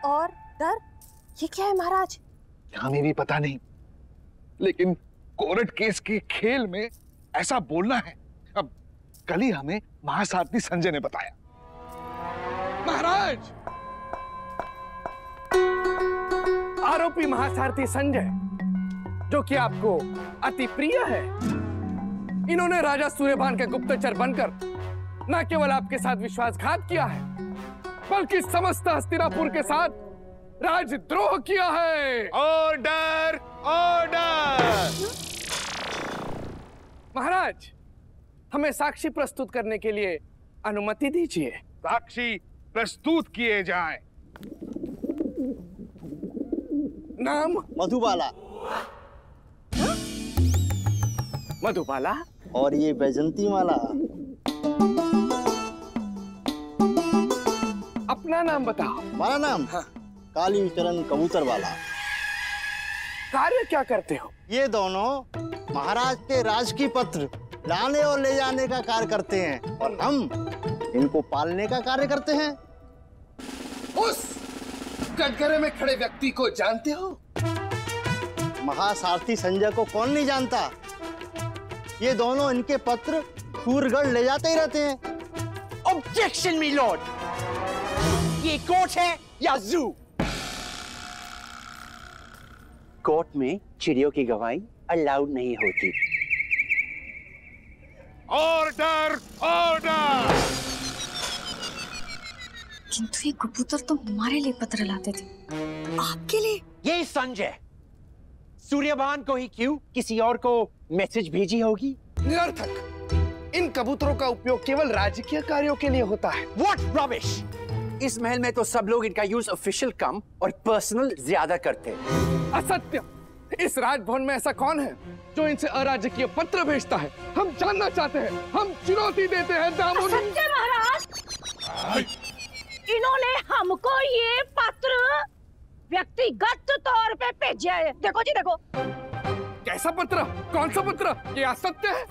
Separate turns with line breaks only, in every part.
और डर, ये क्या है महाराज?
हमें भी पता नहीं, लेकिन कोर्ट केस के खेल में ऐसा बोलना है। अब कल ही हमें महासारथी संजय ने बताया।
महाराज, आरोपी महासारथी संजय, जो कि आपको अति प्रिय है, इन्होंने राजा सूर्यभान के गुप्तचर बनकर न केवल आपके साथ विश्वासघात किया है, बल्कि समस्त हस्तिनापुर के साथ राजद्रोह किया है।
Order, order.
महाराज, हमें साक्षी प्रस्तुत करने के लिए अनुमति दीजिए।
साक्षी प्रस्तुत किए जाएं।
नाम?
मधुबाला।
मधुबाला?
और ये बैजंती माला।
अपना नाम बताओ।
हमारा नाम?
हाँ।
काली चरण कबूतर वाला।
कार्य क्या करते हो?
ये दोनों महाराज के राज की पत्र लाने और ले जाने का कार्य करते हैं, और हम इनको पालने का कार्य करते हैं।
उस कटघरे में खड़े व्यक्ति को जानते हो?
महासारथी संजय को कौन नहीं जानता? ये दोनों इनके पत्र सूरगढ़ ले जाते ही रहते हैं।
ऑब्जेक्शन मी लॉर्ड, ये कोर्ट है या जू? कोर्ट में चिड़ियों की गवाही अलाउड नहीं होती।
Order, order.
किंतु ये कबूतर तो हमारे लिए पत्र लाते थे, आपके लिए?
ये संजय सूर्यभान को ही क्यों, किसी और को मैसेज भेजी होगी?
निरर्थक। इन कबूतरों का उपयोग केवल राजकीय कार्यों के लिए होता है।
What rubbish! इस महल में तो सब लोग इनका यूज ऑफिशियल कम और पर्सनल ज्यादा करते हैं।
असत्य! इस राजभवन में ऐसा कौन है जो इनसे अराजकीय पत्र भेजता है? हम जानना चाहते हैं, हम चुनौती देते हैं। दामुनि!
संजय महाराज, इन्होंने हमको ये पत्र व्यक्तिगत तौर पे भेजा है। देखो जी, देखो।
कैसा पत्र? कौन सा पत्र? ये असत्य है।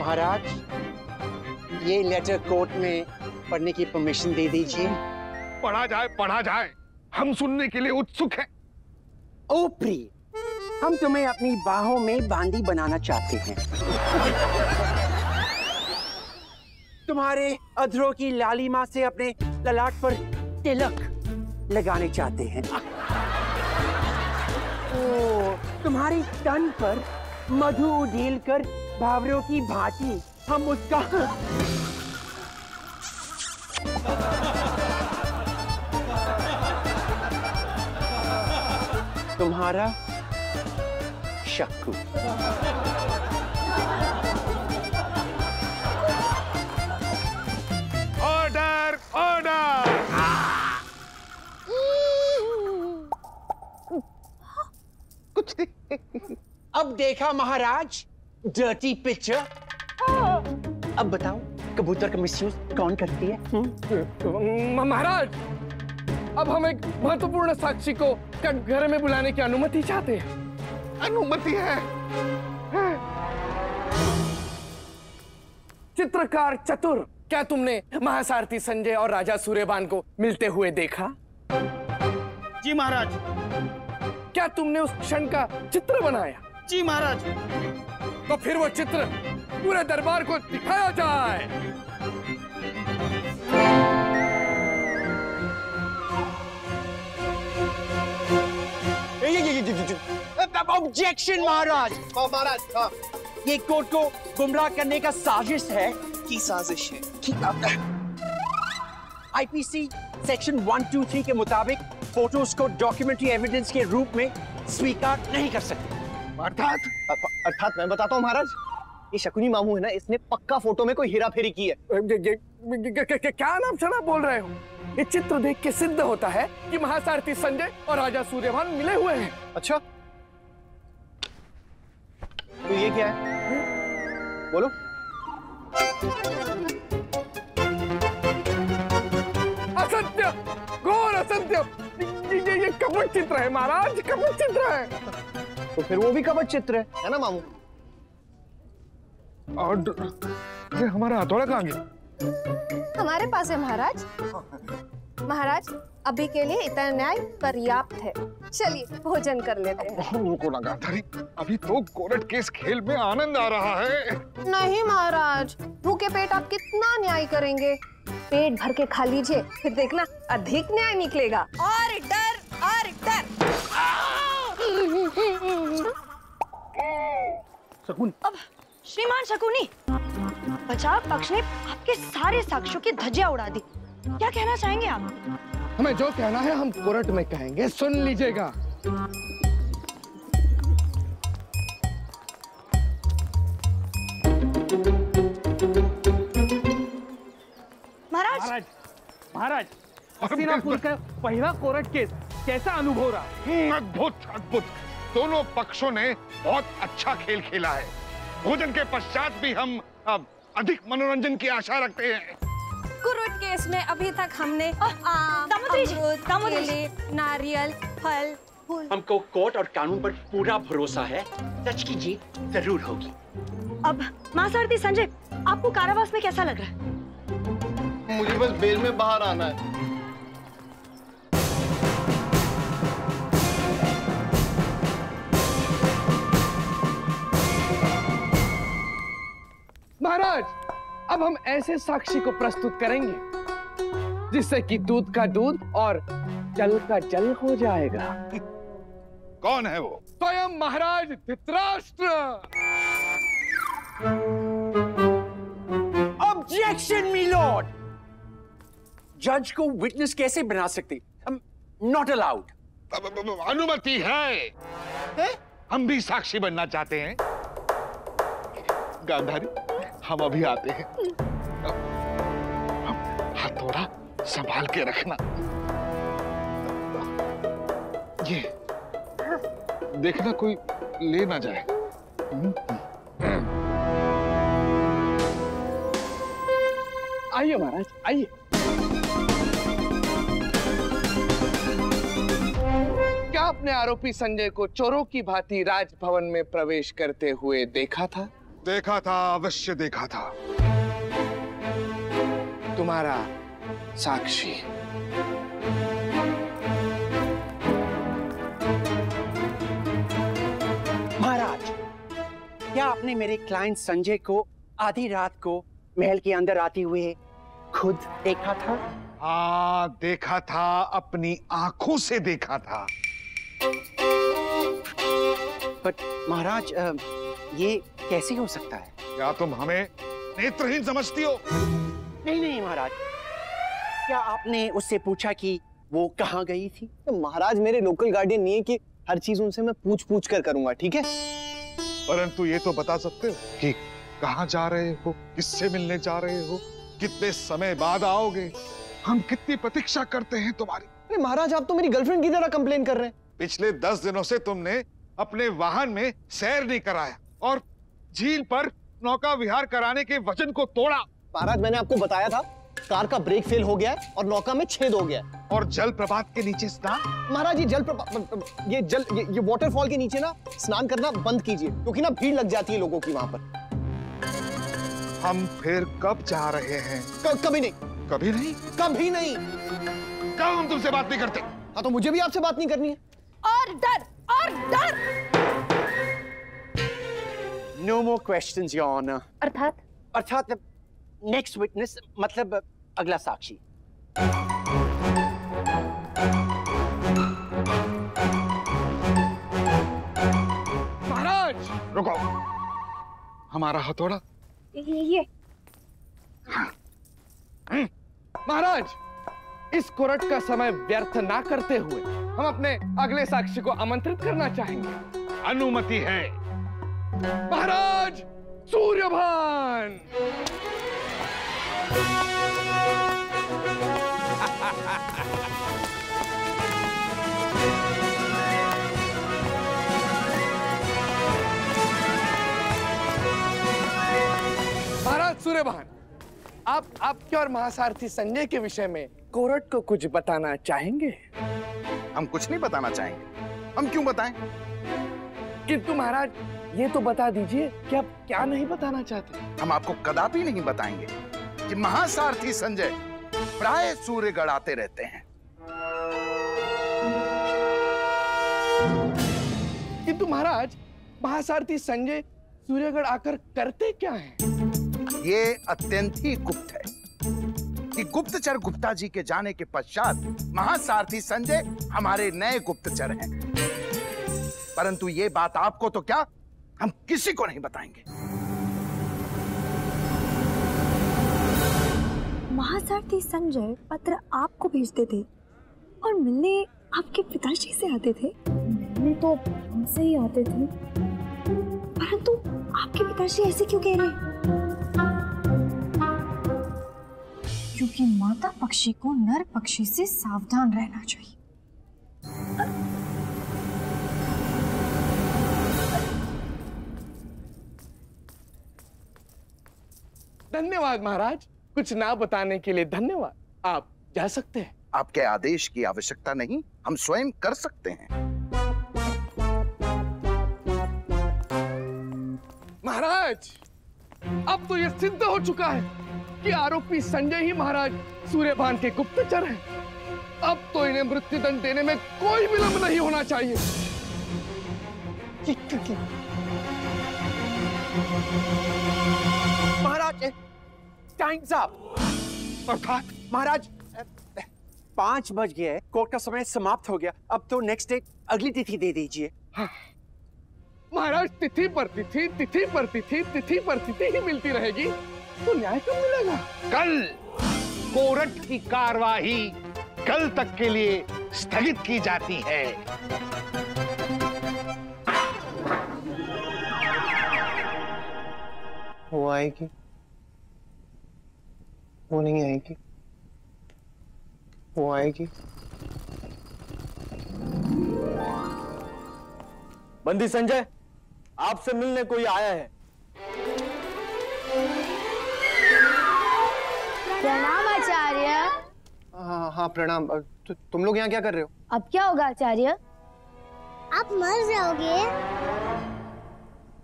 महाराज, ये लेटर कोर्ट में पढ़ने की परमिशन दे दीजिए।
पढ़ा जाए, पढ़ा जाए, हम सुनने के लिए उत्सुक हैं।
ओ प्रिय, हम तुम्हें अपनी बाहों में बांदी बनाना चाहते हैं। तुम्हारे अधरों की लालिमा से अपने ललाट पर तिलक लगाने चाहते हैं। ओ, तुम्हारी तन पर मधु उधेल कर भावरों की भांति हम उसका तुम्हारा शक्कू।
Order, order.
कुछ नहीं। अब देखा महाराज, डर्टी पिक्चर। अब बताओ, कबूतर का मिसयूज कौन करती है?
महाराज, अब हम एक महत्वपूर्ण साक्षी को कटघरे में बुलाने की अनुमति चाहते हैं।
अनुमति है।
चित्रकार चतुर, क्या तुमने महासारथी संजय और राजा सूर्यभान को मिलते हुए देखा?
जी महाराज।
क्या तुमने उस क्षण का चित्र बनाया?
जी महाराज।
तो फिर वो चित्र पूरे दरबार को दिखाया जाए।
ऑब्जेक्शन महाराज।
महाराज,
ये कोर्ट को गुमराह करने का साजिश है।
की साजिश है?
आईपीसी सेक्शन 123 के मुताबिक फोटोज को डॉक्यूमेंट्री एविडेंस के रूप में स्वीकार नहीं कर सकते।
अर्थात मैं बताता हूँ महाराज, ये शकुनी मामू है ना, इसने पक्का फोटो में कोई हेरा फेरी की है।
क्या नाम शना बोल रहे हो? ये चित्र देख के सिद्ध होता है कि महासारथी संजय और राजा सूर्यभान मिले हुए हैं।
अच्छा, तो ये क्या है? बोलो।
असत्य, घोर असत्य। ये कपट चित्र है महाराज, कपट चित्र है।
तो फिर वो भी कपट चित्र है ना मामू?
और हमारा हथौड़ा कहाँ गया?
हमारा
हमारे पास है महाराज। महाराज, अभी के लिए इतना न्याय पर्याप्त है। चलिए भोजन कर लेते हैं।
रुको ना गांधारी, अभी तो कोर्ट केस खेल में आनंद आ रहा है।
नहीं महाराज, भूखे पेट आप कितना न्याय करेंगे? पेट भर के खा लीजिए, फिर देखना अधिक न्याय निकलेगा। और डर, और डर।
शकुन,
अब श्रीमान शकुनी, बचाव पक्ष ने आपके सारे साक्ष्यों की धज्जियां उड़ा दी। क्या कहना चाहेंगे आप?
हमें जो कहना है हम कोर्ट में कहेंगे, सुन लीजिएगा।
महाराज,
महाराज, हस्तिनापुर का पहला कोर्ट केस कैसा अनुभव रहा?
अद्भुत अद्भुत। दोनों पक्षों ने बहुत अच्छा खेल खेला है। भोजन के पश्चात भी हम अब अधिक मनोरंजन की आशा रखते हैं।
कुरुट केस में अभी तक हमने आम, अमरूद, केले, नारियल, फल, फूल।
हमको कोर्ट और कानून पर पूरा भरोसा है। सच की जीत जरूर होगी।
अब महासारथी संजय, आपको कारावास में कैसा लग रहा है?
मुझे बस बेल में बाहर आना है।
महाराज, अब हम ऐसे साक्षी को प्रस्तुत करेंगे जिससे कि दूध का दूध और जल का जल हो जाएगा।
कौन है वो?
स्वयं महाराज धृतराष्ट्र।
Objection me lord. जज को विटनेस कैसे बना सकते? Not allowed.
अनुमति है? हम भी साक्षी बनना चाहते हैं। गांधारी, हम अभी आते हैं। हथौड़ा संभाल के रखना। ये देखना कोई ले ना जाए।
आइए महाराज, आइए। क्या आपने आरोपी संजय को चोरों की भांति राजभवन में प्रवेश करते हुए देखा था?
देखा था, अवश्य देखा था।
तुम्हारा साक्षी?
महाराज, क्या आपने मेरे क्लाइंट संजय को आधी रात को महल के अंदर आते हुए खुद देखा था?
हाँ, देखा था, अपनी आंखों से देखा था।
बट महाराज, ये कैसे हो सकता है?
क्या तुम हमें नेत्रहीन समझती हो?
नहीं नहीं महाराज, क्या आपने उससे पूछा कि वो कहाँ गई थी?
तो महाराज मेरे लोकल गार्डियन नहीं है कि हर चीज उनसे मैं पूछ पूछ कर करूंगा, ठीक है?
परंतु ये तो बता सकते हो कि कहाँ जा रहे हो, किससे मिलने जा रहे हो, कितने समय बाद आओगे, हम कितनी प्रतीक्षा करते हैं तुम्हारी।
अरे महाराज, आप तो मेरी गर्लफ्रेंड की तरह कंप्लेन कर रहे हैं।
पिछले 10 दिनों से तुमने अपने वाहन में सैर नहीं कराया और झील पर नौका विहार कराने के वचन को तोड़ा।
महाराज, मैंने आपको बताया था कार का ब्रेक फेल हो गया है और नौका में छेद हो गया है।
और जल प्रपात के नीचे स्नान?
महाराज, ये वाटरफॉल के नीचे ना स्नान करना बंद कीजिए, क्योंकि ना भीड़ लग जाती है लोगों की वहां पर।
हम फिर कब जा रहे हैं?
कभी नहीं।
कभी नहीं?
कभी नहीं।
कब हम तुमसे बात नहीं करते?
हाँ, तो मुझे भी आपसे बात नहीं करनी है।
और डर, और डर।
No more questions, Your Honor.
अर्थात
नेक्स्ट विटनेस मतलब अगला साक्षी।
महाराज,
रुको। हमारा हथौड़ा?
ये
महाराज, इस कोर्ट का समय व्यर्थ ना करते हुए हम अपने अगले साक्षी को आमंत्रित करना चाहेंगे।
अनुमति है।
महाराज, सूर्यभान। महाराज सूर्यभान, आप आपके और महासारथी संजय के विषय में कोर्ट को कुछ बताना चाहेंगे?
हम कुछ नहीं बताना चाहेंगे। हम क्यों बताएं?
किंतु महाराज, ये तो बता दीजिए कि आप क्या नहीं बताना चाहते।
हम आपको कदापि नहीं बताएंगे। कि महासारथी संजय प्राय सूर्यगढ़ आते रहते हैं।
किंतु महाराज, महासारथी संजय सूर्यगढ़ आकर करते क्या हैं?
ये अत्यंत ही गुप्त है कि गुप्तचर गुप्ता जी के जाने के पश्चात महासारथी संजय हमारे नए गुप्तचर हैं। परंतु ये बात आपको तो क्या, हम किसी को नहीं बताएंगे।
महासारथी संजय पत्र आपको भेजते थे और मिलने आपके पिताजी से आते थे। मिलने तो हमसे ही आते थे, परंतु आपके पिताजी ऐसे क्यों कह रहे? क्योंकि माता पक्षी को नर पक्षी से सावधान रहना चाहिए।
धन्यवाद महाराज, कुछ ना बताने के लिए धन्यवाद। आप जा सकते हैं।
आपके आदेश की आवश्यकता नहीं, हम स्वयं कर सकते हैं।
महाराज, अब तो यह सिद्ध हो चुका है कि आरोपी संजय ही महाराज सूर्यभान के गुप्तचर हैं। अब तो इन्हें मृत्युदंड देने में कोई विलंब नहीं होना चाहिए।
महाराज, टाइम्स अप।
अर्थात
महाराज, 5 बज गए, कोर्ट का समय समाप्त हो गया। अब तो नेक्स्ट डे अगली तिथि दे दीजिए।
हाँ। महाराज, तिथि पर तिथि, तिथि पर तिथि, तिथि पर तिथि ही मिलती रहेगी तो न्याय कब मिलेगा?
कल कोर्ट की कार्यवाही कल तक के लिए स्थगित की जाती है।
वो आएगी, वो नहीं आएगी, वो आएगी।
बंदी संजय, आपसे मिलने कोई आया है।
प्रणाम आचार्य।
हाँ प्रणाम। तुम लोग यहाँ क्या कर रहे हो?
अब क्या होगा आचार्य? आप मर जाओगे।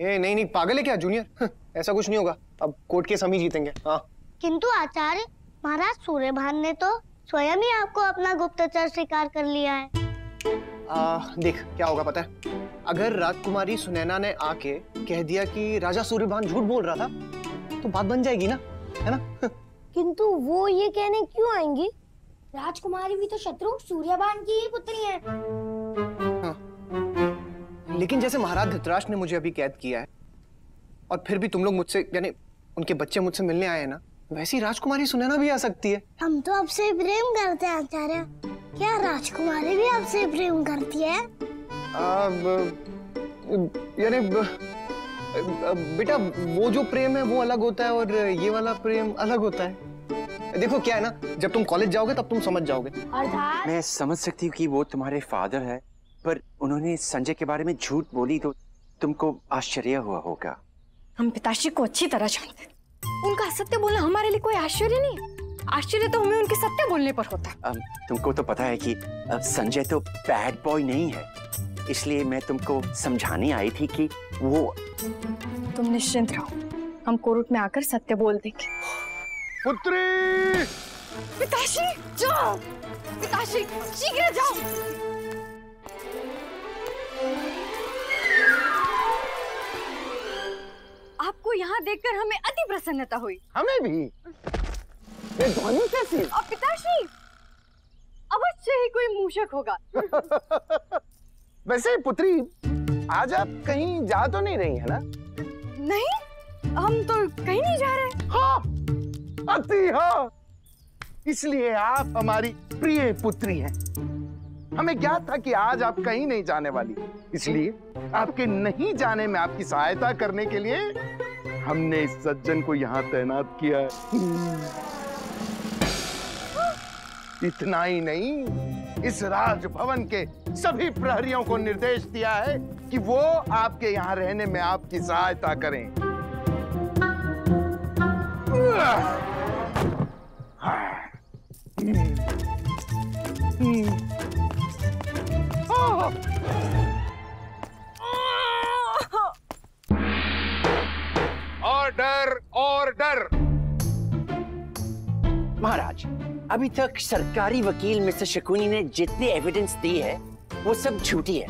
ए नहीं नहीं, पागल है क्या जूनियर? ऐसा कुछ नहीं होगा, अब कोर्ट केस हम ही जीतेंगे। हाँ।
किंतु आचार्य, महाराज सूर्यभान ने तो स्वयं ही आपको अपना गुप्तचर स्वीकार कर लिया है।
देख क्या होगा पता है, अगर राजकुमारी सुनैना ने आके कह दिया कि राजा सूर्यभान झूठ बोल रहा था तो बात बन जाएगी ना, है ना?
किंतु वो ये कहने क्यों आएंगी? राजकुमारी भी तो शत्रु सूर्यभान की ही पुत्री है।
हाँ। लेकिन जैसे महाराज धृतराष्ट्र ने मुझे अभी कैद किया है और फिर भी तुम लोग मुझसे, यानी उनके बच्चे मुझसे मिलने आए हैं ना, वैसी राजकुमारी सुनैना भी आ सकती है।
हम तो आपसे प्रेम करते हैं आचार्य। क्या राजकुमारी भी आपसे प्रेम करती है?
यानी बेटा, वो जो प्रेम है वो अलग होता है और ये वाला प्रेम अलग होता है। देखो क्या है ना, जब तुम कॉलेज जाओगे तब तुम समझ जाओगे।
मैं समझ सकती हूँ कि वो तुम्हारे फादर है, पर उन्होंने संजय के बारे में झूठ बोली तो तुमको आश्चर्य हुआ होगा।
हम पिताश्री को अच्छी तरह जानते हैं। उनका असत्य बोलना हमारे लिए कोई आश्चर्य नहीं है। आश्चर्य तो हमें उनके सत्य बोलने पर होता है।
तुमको तो पता है कि संजय तो बैड बॉय नहीं है, इसलिए मैं तुमको समझाने आई थी कि वो।
तुम निश्चिंत रहो, हम कोर्ट में आकर सत्य बोल देंगे।
पुत्री!
पिताश्री जाओ, पिताश्री शीघ्र जाओ। आपको यहाँ देखकर हमें अति प्रसन्नता हुई।
हमें भी। ये ध्वनि कैसी?
अब पिताश्री, अवश्य ही कोई मूषक होगा।
वैसे पुत्री, आज आप कहीं जा तो नहीं रही है ना?
नहीं, हम तो कहीं नहीं जा रहे।
हाँ, अति हाँ। इसलिए आप हमारी प्रिय पुत्री हैं। हमें ज्ञात था कि आज आप कहीं नहीं जाने वाली, इसलिए आपके नहीं जाने में आपकी सहायता करने के लिए हमने इस सज्जन को यहाँ तैनात किया है। इतना ही नहीं, इस राजभवन के सभी प्रहरियों को निर्देश दिया है कि वो आपके यहाँ रहने में आपकी सहायता करें।
Order, order!
महाराज, अभी तक सरकारी वकील मिस्टर शकुनी ने जितने एविडेंस दी है वो सब झूठी है।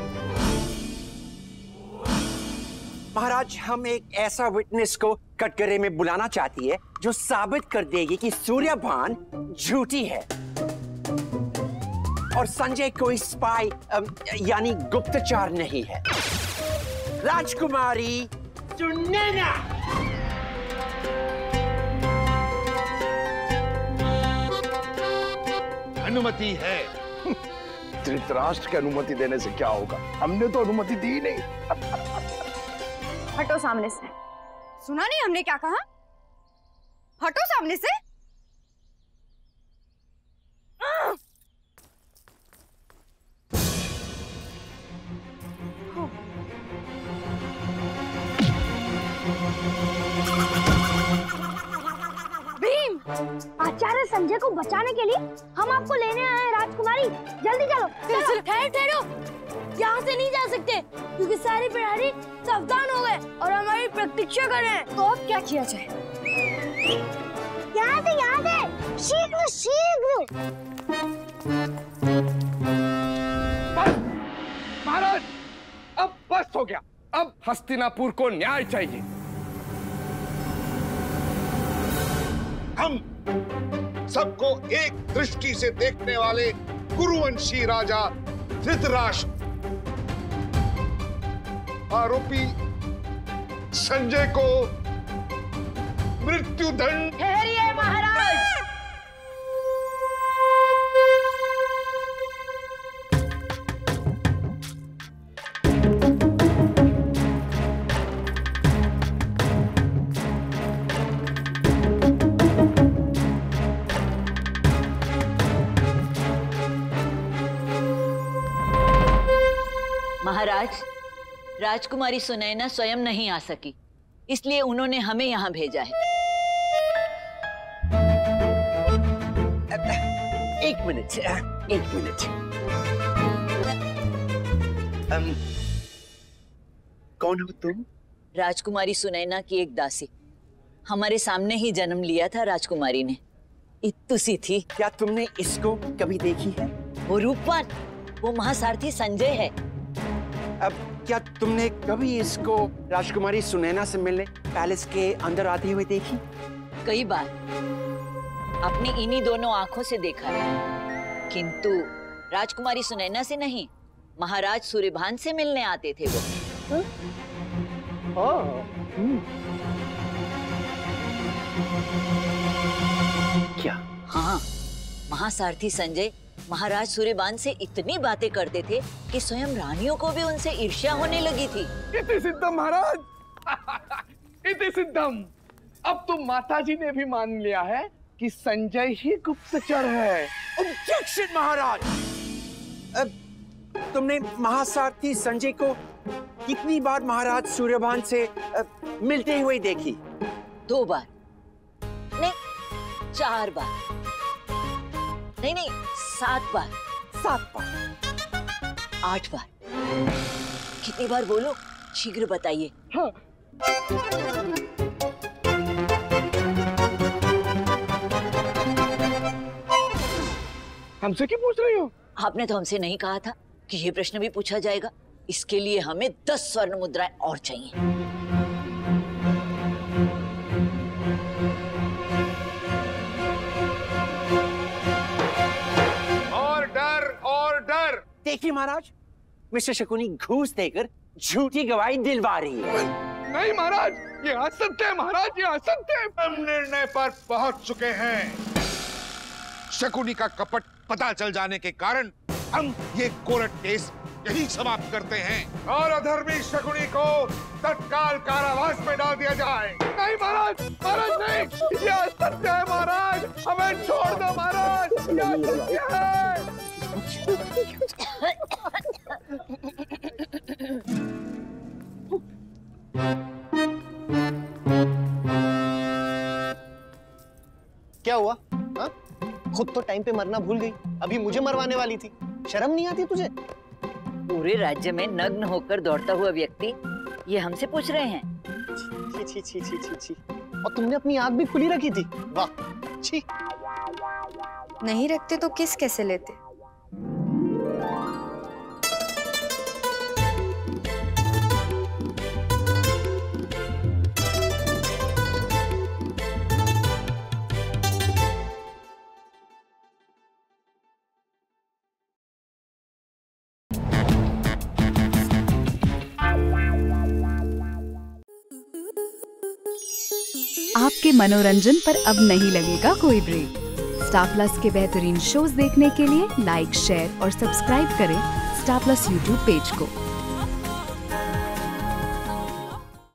महाराज, हम एक ऐसा विटनेस को कटघरे में बुलाना चाहती है जो साबित कर देगी कि सूर्यभान झूठी है और संजय कोई स्पाई यानी गुप्तचर नहीं है। राजकुमारी सुनैना।
अनुमति है। धृतराष्ट्र की अनुमति देने से क्या होगा? हमने तो अनुमति दी नहीं।
हटो सामने से। सुना नहीं हमने क्या कहा? हटो सामने से।
भीम, आचार्य संजय को बचाने के लिए हम आपको लेने आए हैं राजकुमारी। जल्दी चलो।
ठहरो, यहाँ से नहीं जा सकते क्योंकि सारे प्रहरी सावधान हो गए और हमारी प्रतीक्षा कर रहे हैं। तो अब क्या किया जाए?
यहाँ से शीघ्र शीघ्र।
महाराज, अब बस हो गया। अब हस्तिनापुर को न्याय चाहिए।
हम सबको एक दृष्टि से देखने वाले कुरुवंशी राजा धृतराष्ट्र आरोपी संजय को मृत्युदंड।
ठहरिए महाराज।
महाराज, राजकुमारी सुनैना स्वयं नहीं आ सकी, इसलिए उन्होंने हमें यहाँ भेजा है।
एक मिनट। कौन हो तुम?
राजकुमारी सुनैना की एक दासी। हमारे सामने ही जन्म लिया था राजकुमारी ने। इत्तू सी थी।
क्या तुमने इसको कभी देखी है?
वो रूपवान, वो महासारथी संजय है।
अब क्या तुमने कभी इसको राजकुमारी सुनैना से मिलने पैलेस के अंदर आते हुए देखी?
कई बार अपनी इन्हीं दोनों आंखों से देखा है, किंतु राजकुमारी सुनैना से नहीं, महाराज सूर्यभान से मिलने आते थे वो।
क्या?
हाँ, महासारथी संजय महाराज सूर्यभान से इतनी बातें करते थे कि स्वयं रानियों को भी उनसे ईर्ष्या होने लगी थी।
इति सिद्धम महाराज। इति सिद्धम। अब तो माताजी ने भी मान लिया है कि संजय ही गुप्तचर है।
ऑब्जेक्शन महाराज। अब तुमने महासारथी संजय को कितनी बार महाराज सूर्यभान से मिलते हुए देखी?
2 बार नहीं, 4 बार नहीं 7 बार।
7 बार
8 बार। कितनी बार बोलो, शीघ्र बताइए।
हाँ। हमसे क्यों पूछ रही हो?
आपने तो हमसे नहीं कहा था कि ये प्रश्न भी पूछा जाएगा। इसके लिए हमें 10 स्वर्ण मुद्राएं और चाहिए।
ऑर्डर। देखिए महाराज, मिस्टर शकुनी घूस देकर झूठी गवाही दिलवा रही है।
नहीं महाराज, ये असत्य है महाराज, ये असत्य है।
हम निर्णय पर पहुंच चुके हैं। शकुनी का कपट पता चल जाने के कारण हम ये कोर्ट केस यही समाप्त करते हैं और अधर्मी शकुनी को तत्काल कारावास में डाल दिया जाए।
नहीं महाराज, महाराज नहीं, ये असत्य है महाराज, हमें छोड़ दो महाराज, ये असत्य है।
क्या हुआ? हा? खुद तो टाइम पे मरना भूल गई, अभी मुझे मरवाने वाली थी। शर्म नहीं आती तुझे?
पूरे राज्य में नग्न होकर दौड़ता हुआ व्यक्ति ये हमसे पूछ रहे हैं।
छी छी छी छी छी छी। और तुमने अपनी आंख भी खुली रखी थी। वाह, छी।
नहीं रखते तो किस कैसे लेते?
आपके मनोरंजन पर अब नहीं लगेगा कोई ब्रेक। स्टार प्लस के बेहतरीन शोज देखने के लिए लाइक, शेयर और सब्सक्राइब करें स्टार प्लस यूट्यूब पेज को।